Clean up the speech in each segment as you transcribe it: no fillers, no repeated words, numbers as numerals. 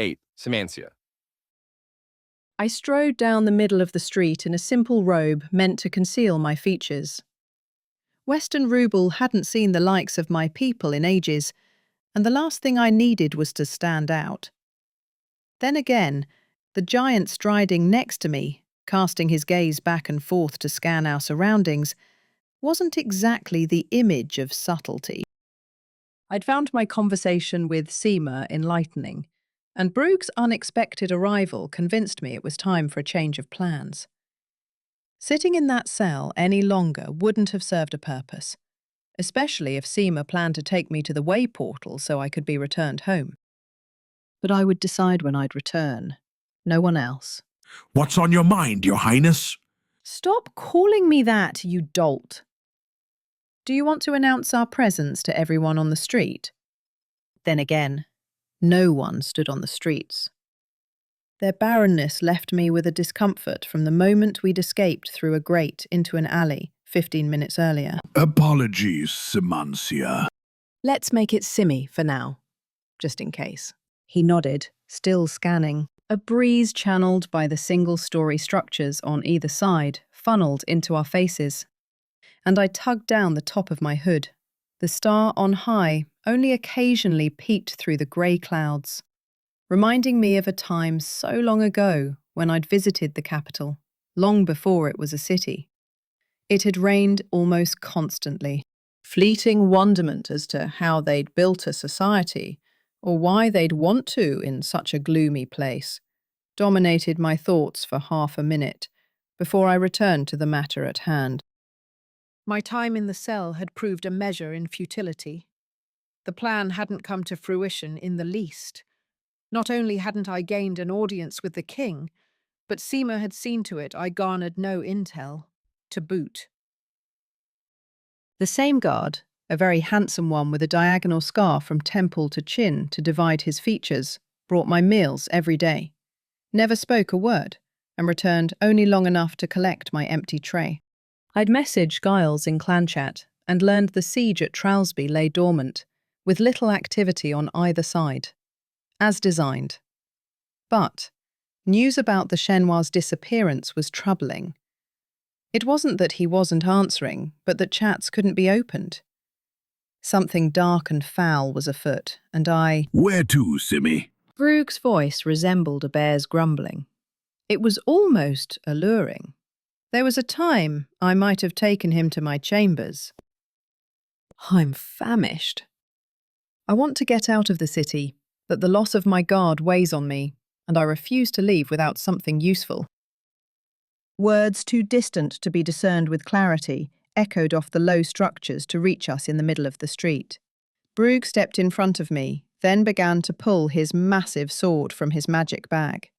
8. Semantia. I strode down the middle of the street in a simple robe meant to conceal my features. Western Rubel hadn't seen the likes of my people in ages, and the last thing I needed was to stand out. Then again, the giant striding next to me, casting his gaze back and forth to scan our surroundings, wasn't exactly the image of subtlety. I'd found my conversation with Seema enlightening, and Brug's unexpected arrival convinced me it was time for a change of plans. Sitting in that cell any longer wouldn't have served a purpose, especially if Seema planned to take me to the way portal so I could be returned home. But I would decide when I'd return. No one else. What's on your mind, Your Highness? Stop calling me that, you dolt. Do you want to announce our presence to everyone on the street? Then again, no one stood on the streets. Their barrenness left me with a discomfort from the moment we'd escaped through a grate into an alley 15 minutes earlier. Apologies, Semantia. Let's make it Simmy for now, just in case. He nodded, still scanning. A breeze channeled by the single-story structures on either side funneled into our faces, and I tugged down the top of my hood. The star on high only occasionally peeked through the grey clouds, reminding me of a time so long ago when I'd visited the capital, long before it was a city. It had rained almost constantly. Fleeting wonderment as to how they'd built a society, or why they'd want to in such a gloomy place, dominated my thoughts for half a minute before I returned to the matter at hand. My time in the cell had proved a measure in futility. The plan hadn't come to fruition in the least. Not only hadn't I gained an audience with the king, but Seema had seen to it I garnered no intel, to boot. The same guard, a very handsome one with a diagonal scar from temple to chin to divide his features, brought my meals every day, never spoke a word, and returned only long enough to collect my empty tray. I'd messaged Giles in clan chat and learned the siege at Trowsby lay dormant, with little activity on either side, as designed. But news about the Chenois' disappearance was troubling. It wasn't that he wasn't answering, but that chats couldn't be opened. Something dark and foul was afoot, and I— Where to, Simmy? Brug's voice resembled a bear's grumbling. It was almost alluring. There was a time I might have taken him to my chambers. I'm famished. I want to get out of the city, but the loss of my guard weighs on me, and I refuse to leave without something useful. Words too distant to be discerned with clarity echoed off the low structures to reach us in the middle of the street. Brug stepped in front of me, then began to pull his massive sword from his magic bag.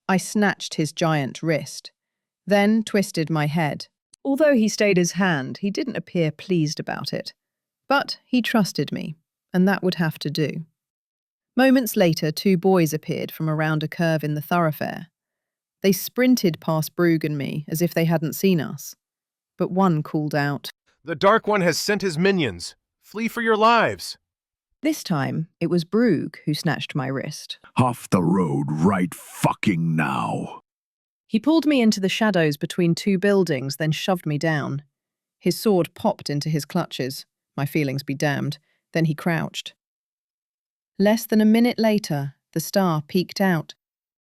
I snatched his giant wrist, then twisted my head. Although he stayed his hand, he didn't appear pleased about it. But he trusted me, and that would have to do. Moments later, 2 boys appeared from around a curve in the thoroughfare. They sprinted past Brug and me as if they hadn't seen us. But one called out, The Dark One has sent his minions. Flee for your lives. This time, it was Brug who snatched my wrist. Off the road right fucking now. He pulled me into the shadows between 2 buildings, then shoved me down. His sword popped into his clutches, my feelings be damned, then he crouched. Less than a minute later, the star peeked out,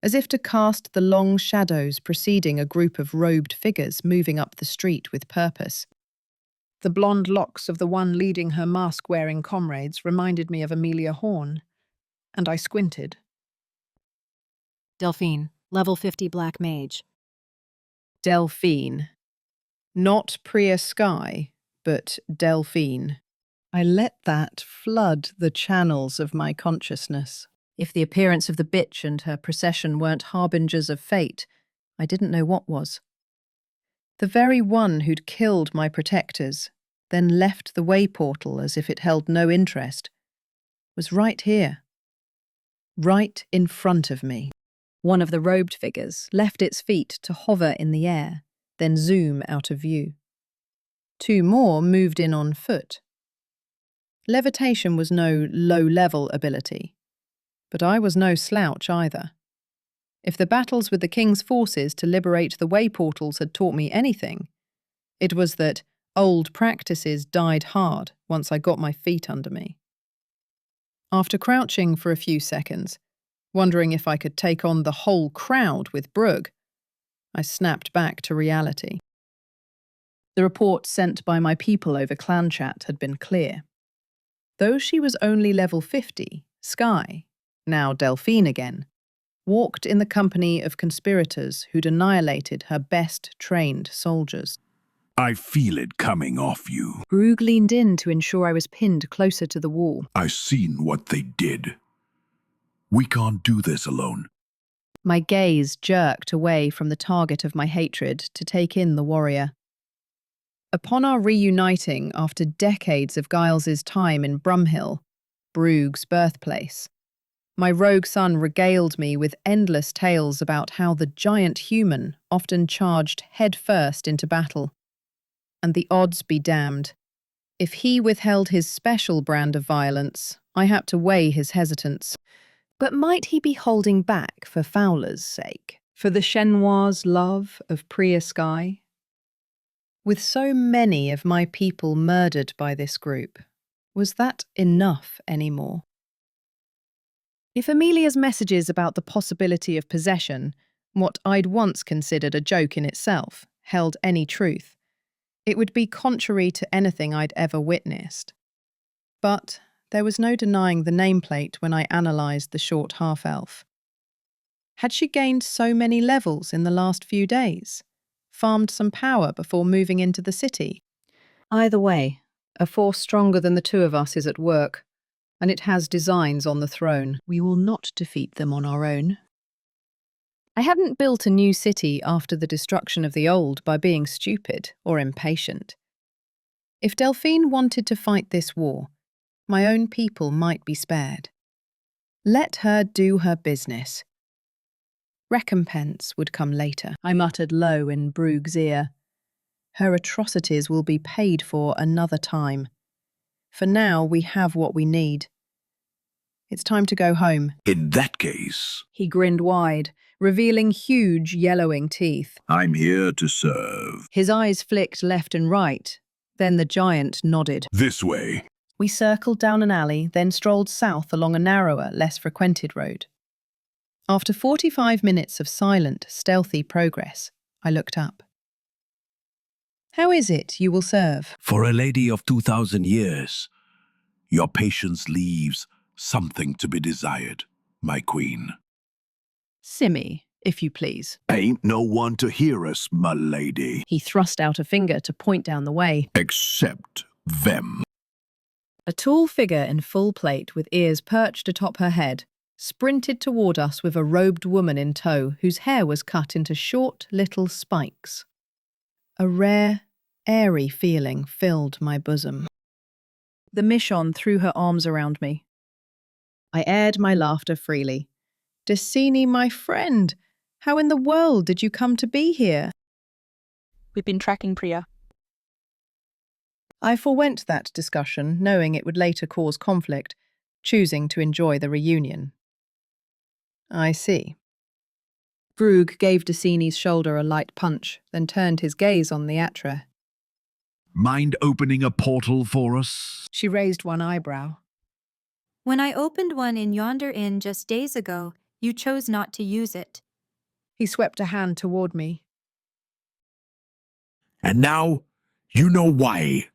as if to cast the long shadows preceding a group of robed figures moving up the street with purpose. The blonde locks of the one leading her mask-wearing comrades reminded me of Amelia Horn, and I squinted. Delphine, level 50 Black Mage. Delphine. Not Priya Sky, but Delphine. I let that flood the channels of my consciousness. If the appearance of the bitch and her procession weren't harbingers of fate, I didn't know what was. The very one who'd killed my protectors, then left the way portal as if it held no interest, was right here. Right in front of me. One of the robed figures left its feet to hover in the air, then zoom out of view. 2 more moved in on foot. Levitation was no low-level ability, But I was no slouch either. If the battles with the king's forces to liberate the way portals had taught me anything, it was that old practices died hard once I got my feet under me. After crouching for a few seconds, wondering if I could take on the whole crowd with Brugg, I snapped back to reality. The report sent by my people over clan chat had been clear. Though she was only level 50, Skye, now Delphine again, walked in the company of conspirators who'd annihilated her best-trained soldiers. I feel it coming off you. Brugg leaned in to ensure I was pinned closer to the wall. I seen what they did. We can't do this alone. My gaze jerked away from the target of my hatred to take in the warrior. Upon our reuniting after decades of Giles's time in Brumhill, Brugg's birthplace, my rogue son regaled me with endless tales about how the giant human often charged headfirst into battle. And the odds be damned. If he withheld his special brand of violence, I had to weigh his hesitance. But might he be holding back for Fowler's sake? For the Chenois' love of Priya Skye? With so many of my people murdered by this group, was that enough anymore? If Amelia's messages about the possibility of possession, what I'd once considered a joke in itself, held any truth, it would be contrary to anything I'd ever witnessed. But there was no denying the nameplate when I analysed the short half-elf. Had she gained so many levels in the last few days? Farmed some power before moving into the city? Either way, a force stronger than the two of us is at work, and it has designs on the throne. We will not defeat them on our own. I hadn't built a new city after the destruction of the old by being stupid or impatient. If Delphine wanted to fight this war, my own people might be spared. Let her do her business. Recompense would come later, I muttered low in Brugg's ear. Her atrocities will be paid for another time. For now, we have what we need. It's time to go home. In that case, He grinned wide, revealing huge yellowing teeth. I'm here to serve. His eyes flicked left and right. Then the giant nodded. This way. We circled down an alley, then strolled south along a narrower, less frequented road. After 45 minutes of silent, stealthy progress, I looked up. How is it you will serve? For a lady of 2,000 years, your patience leaves something to be desired, my queen. Simmy, if you please. Ain't no one to hear us, my lady. He thrust out a finger to point down the way. Except them. A tall figure in full plate with ears perched atop her head sprinted toward us with a robed woman in tow whose hair was cut into short little spikes. A rare, airy feeling filled my bosom. The Michonne threw her arms around me. I aired my laughter freely. Decini, my friend, how in the world did you come to be here? We've been tracking Priya. I forewent that discussion, knowing it would later cause conflict, choosing to enjoy the reunion. I see. Brugg gave Decini's shoulder a light punch, then turned his gaze on the Atre. Mind opening a portal for us? She raised one eyebrow. When I opened one in yonder inn just days ago, you chose not to use it. He swept a hand toward me. And now, you know why.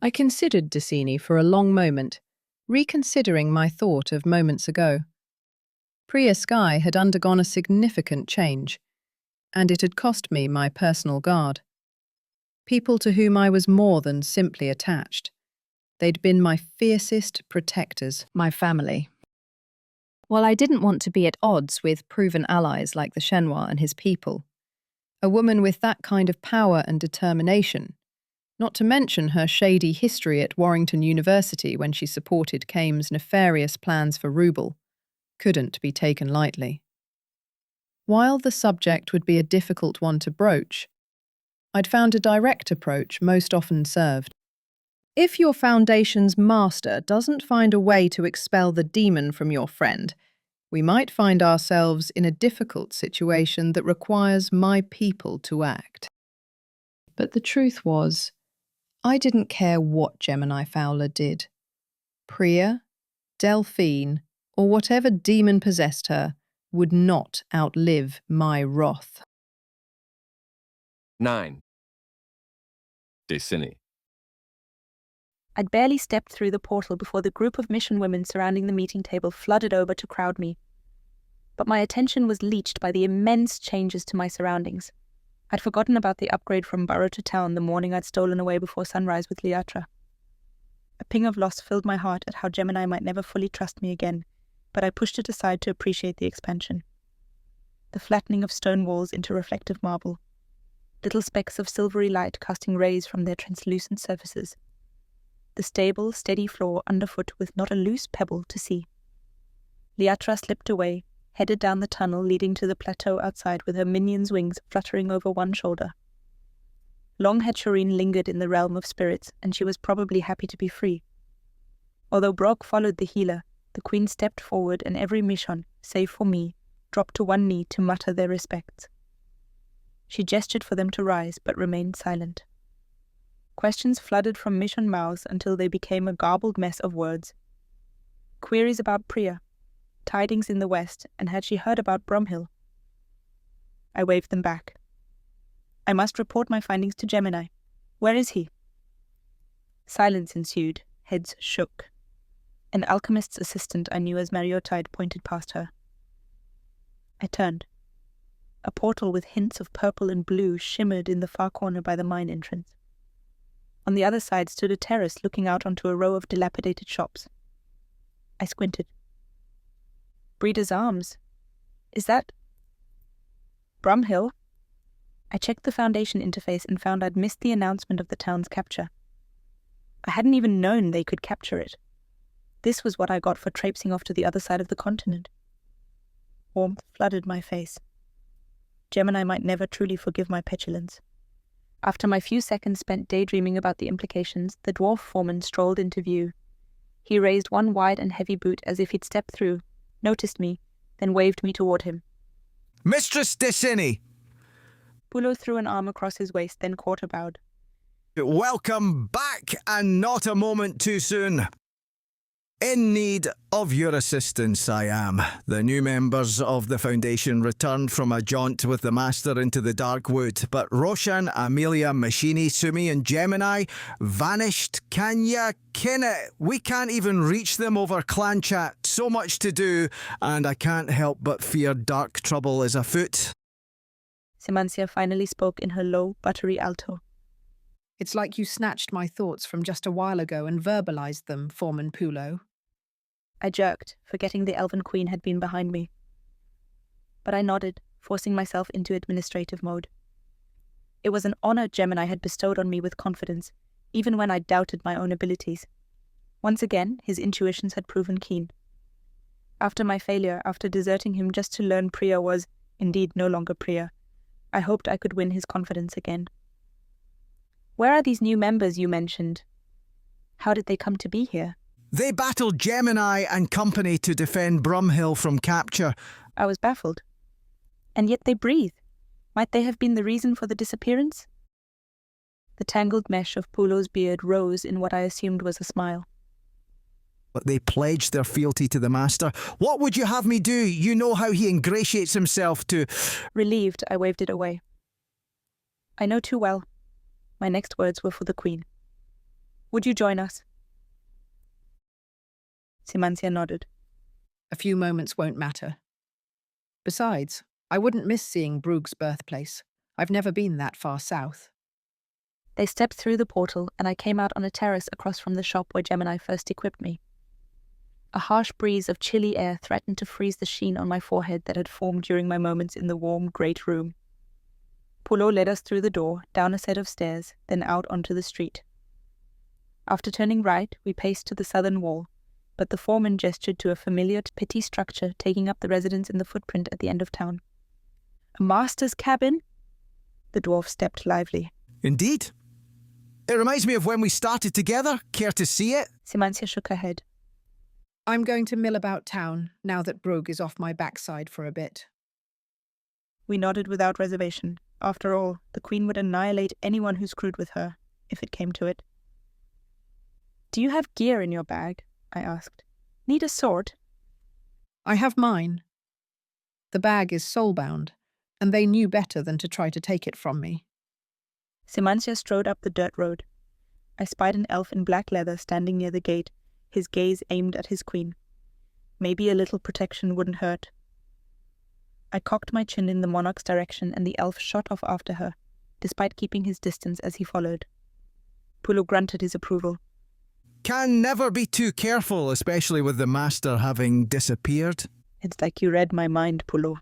I considered Decini for a long moment, reconsidering my thought of moments ago. Priya Skye had undergone a significant change, and it had cost me my personal guard. People to whom I was more than simply attached. They'd been my fiercest protectors, my family. While I didn't want to be at odds with proven allies like the Chenois and his people, a woman with that kind of power and determination, not to mention her shady history at Warrington University when she supported Kaim's nefarious plans for Rubel, couldn't be taken lightly. While the subject would be a difficult one to broach, I'd found a direct approach most often served. If your Foundation's master doesn't find a way to expel the demon from your friend, we might find ourselves in a difficult situation that requires my people to act. But the truth was, I didn't care what Gemini Fowler did. Priya, Delphine, or whatever demon possessed her would not outlive my wrath. 9. Desini. I'd barely stepped through the portal before the group of mission women surrounding the meeting table flooded over to crowd me. But my attention was leached by the immense changes to my surroundings. I'd forgotten about the upgrade from burrow to town the morning I'd stolen away before sunrise with Liatra. A ping of loss filled my heart at how Gemini might never fully trust me again, but I pushed it aside to appreciate the expansion. The flattening of stone walls into reflective marble, little specks of silvery light casting rays from their translucent surfaces. The stable, steady floor underfoot with not a loose pebble to see. Liatra slipped away, headed down the tunnel leading to the plateau outside with her minion's wings fluttering over one shoulder. Long had Shireen lingered in the realm of spirits, and she was probably happy to be free. Although Brock followed the healer, the queen stepped forward and every Mishon, save for me, dropped to one knee to mutter their respects. She gestured for them to rise, but remained silent. Questions flooded from Mission mouths until they became a garbled mess of words. Queries about Priya, tidings in the west, and had she heard about Bromhill? I waved them back. I must report my findings to Gemini. Where is he? Silence ensued, heads shook. An alchemist's assistant I knew as Mariotide pointed past her. I turned. A portal with hints of purple and blue shimmered in the far corner by the mine entrance. On the other side stood a terrace looking out onto a row of dilapidated shops. I squinted. Breeder's Arms. Is that Bromhill? I checked the Foundation interface and found I'd missed the announcement of the town's capture. I hadn't even known they could capture it. This was what I got for traipsing off to the other side of the continent. Warmth flooded my face. Gemini might never truly forgive my petulance. After my few seconds spent daydreaming about the implications, the dwarf foreman strolled into view. He raised one wide and heavy boot as if he'd stepped through, noticed me, then waved me toward him. Mistress Desini! Pulo threw an arm across his waist, then quarter-bowed. Welcome back, and not a moment too soon. In need of your assistance, I am. The new members of the Foundation returned from a jaunt with the Master into the Dark Wood, but Roshan, Amelia, Machini, Sumi and Gemini vanished. Can ya ken it? We can't even reach them over clan chat. So much to do, and I can't help but fear dark trouble is afoot. Simancia finally spoke in her low, buttery alto. It's like you snatched my thoughts from just a while ago and verbalized them, Foreman Pulo. I jerked, forgetting the Elven Queen had been behind me. But I nodded, forcing myself into administrative mode. It was an honor Gemini had bestowed on me with confidence, even when I doubted my own abilities. Once again, his intuitions had proven keen. After my failure, after deserting him just to learn Priya was, indeed, no longer Priya, I hoped I could win his confidence again. Where are these new members you mentioned? How did they come to be here? They battled Gemini and company to defend Bromhill from capture. I was baffled. And yet they breathe. Might they have been the reason for the disappearance? The tangled mesh of Pulo's beard rose in what I assumed was a smile. But they pledged their fealty to the Master. What would you have me do? You know how he ingratiates himself to... Relieved, I waved it away. I know too well. My next words were for the Queen. Would you join us? Simancia nodded. A few moments won't matter. Besides, I wouldn't miss seeing Brug's birthplace. I've never been that far south. They stepped through the portal, and I came out on a terrace across from the shop where Gemini first equipped me. A harsh breeze of chilly air threatened to freeze the sheen on my forehead that had formed during my moments in the warm, great room. Pulo led us through the door, down a set of stairs, then out onto the street. After turning right, we paced to the southern wall, but the foreman gestured to a familiar petty structure taking up the residence in the footprint at the end of town. A master's cabin? The dwarf stepped lively. Indeed. It reminds me of when we started together. Care to see it? Simancia shook her head. I'm going to mill about town now that Brugh is off my backside for a bit. We nodded without reservation. After all, the Queen would annihilate anyone who screwed with her, if it came to it. Do you have gear in your bag? I asked. Need a sword? I have mine. The bag is soul-bound, and they knew better than to try to take it from me. Simancia strode up the dirt road. I spied an elf in black leather standing near the gate, his gaze aimed at his queen. Maybe a little protection wouldn't hurt. I cocked my chin in the monarch's direction, and the elf shot off after her, despite keeping his distance as he followed. Pullo grunted his approval. Can never be too careful, especially with the master having disappeared. It's like you read my mind, Pullo.